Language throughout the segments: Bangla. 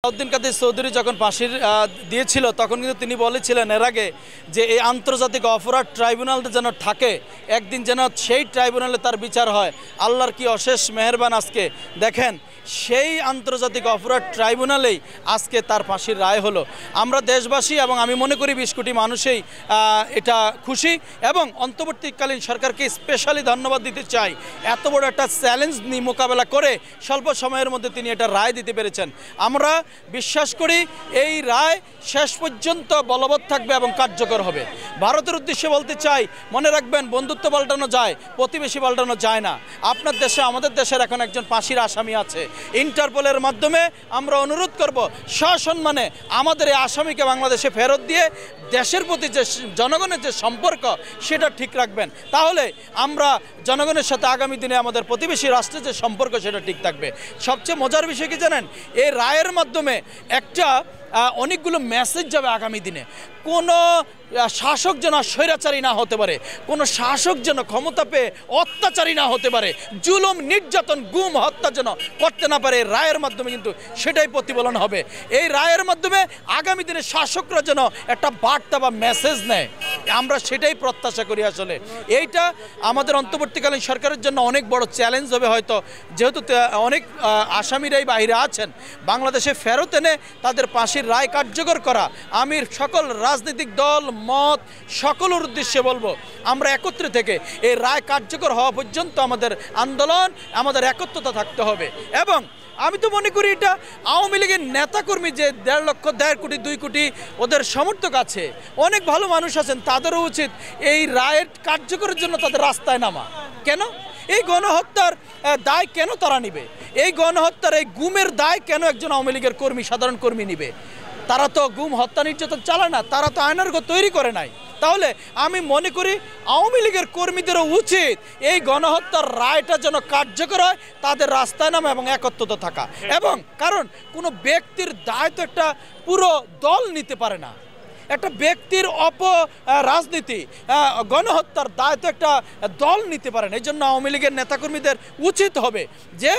আলাউদ্দিন কাদের চৌধুরী যখন ফাঁসির দিয়েছিল তখন কিন্তু তিনি বলেছিলেন এর আগে যে এই আন্তর্জাতিক অপরাধ ট্রাইব্যুনাল যেন থাকে, একদিন যেন সেই ট্রাইব্যুনালে তার বিচার হয়। আল্লাহর কি অশেষ মেহেরবান, আজকে দেখেন সেই আন্তর্জাতিক অপরাধ ট্রাইব্যুনালেই আজকে তার ফাঁসির রায় হলো। আমরা দেশবাসী এবং আমি মনে করি ২০ কোটি মানুষই এটা খুশি এবং অন্তর্বর্তীকালীন সরকারকে স্পেশালি ধন্যবাদ দিতে চাই। এত বড় একটা চ্যালেঞ্জ নিয়ে মোকাবেলা করে স্বল্প সময়ের মধ্যে তিনি এটা রায় দিতে পেরেছেন। আমরা বিশ্বাস করি এই রায় শেষ পর্যন্ত বলবৎ থাকবে এবং কার্যকর হবে। ভারতের উদ্দেশ্যে বলতে চাই, মনে রাখবেন বন্ধুত্ব পাল্টানো যায়, প্রতিবেশী পাল্টানো যায় না। আপনার দেশে আমাদের দেশের এখন একজন ফাঁসির আসামি আছে। ইন্টারপোলের মাধ্যমে আমরা অনুরোধ করব সসম্মানে আমাদের এই আসামিকে বাংলাদেশে ফেরত দিয়ে দেশের প্রতি যে জনগণের যে সম্পর্ক সেটা ঠিক রাখবেন। তাহলে আমরা জনগণের সাথে আগামী দিনে আমাদের প্রতিবেশী রাষ্ট্রের যে সম্পর্ক সেটা ঠিক থাকবে। সবচেয়ে মজার বিষয় কি জানেন, এই রায়ের মাধ্যমে একটা অনেকগুলো মেসেজ যাবে আগামী দিনে। কোনো শাসক যেন স্বৈরাচারী না হতে পারে, কোনো শাসক যেন ক্ষমতা পেয়ে অত্যাচারী না হতে পারে, জুলুম নির্যাতন গুম হত্যা যেন করতে না পারে। রায়ের মাধ্যমে কিন্তু সেটাই প্রতিফলন হবে। এই রায়ের মাধ্যমে আগামী দিনে শাসকরা যেন একটা বার্তা বা মেসেজ নেয়, আমরা সেটাই প্রত্যাশা করি। আসলে এইটা আমাদের অন্তর্বর্তীকালীন সরকারের জন্য অনেক বড় চ্যালেঞ্জ হবে হয়তো, যেহেতু অনেক আসামিরাই বাইরে আছেন। বাংলাদেশে ফেরত এনে তাদের ফাঁসির রায় কার্যকর করা, আমি সকল রাজনৈতিক দল মত সকলের উদ্দেশ্যে বলবো, আমরা একত্রে থেকে এই রায় কার্যকর হওয়া পর্যন্ত আমাদের আন্দোলন, আমাদের একত্রতা থাকতে হবে। এবং আমি তো মনে করি এটা আওয়ামী লীগের নেতাকর্মী যে ১.৫ লক্ষ ১.৫ কোটি ২ কোটি ওদের সমর্থক আছে, অনেক ভালো মানুষ আছেন, তাদেরও উচিত এই রায়ের কার্যকরের জন্য তাদের রাস্তায় নামা। কেন এই গণহত্যার দায় কেন তারা নিবে? এই গণহত্যার এই গুমের দায় কেন একজন আওয়ামী লীগের কর্মী, সাধারণ কর্মী নিবে? তারা তো গুম হত্যা নির্যাতন চালায় না, তারা তো আইনার্ঘ তৈরি করে নাই। তাহলে আমি মনে করি আওয়ামী লীগের কর্মীদেরও উচিত এই গণহত্যার রায়টা যেন কার্যকর হয়, তাদের রাস্তায় নামা এবং একত্রিত থাকা। এবং কারণ কোনো ব্যক্তির দায় তো একটা পুরো দল নিতে পারে না, একটা ব্যক্তির রাজনীতি গণহত্যার দায় তো একটা দল নিতে পারে না। এই জন্য আওয়ামী লীগের নেতাকর্মীদের উচিত হবে যে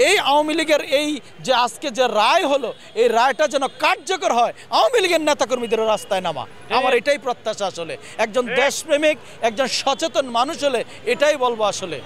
এই আওয়ামী লীগের এই যে আজকে যে রায় হলো, এই রায়টা যেন কার্যকর হয়, আওয়ামী লীগের নেতাকর্মীদের রাস্তায় নামা। আমার এটাই প্রত্যাশা। আসলে একজন দেশপ্রেমিক, একজন সচেতন মানুষ হলে এটাই বলবো আসলে।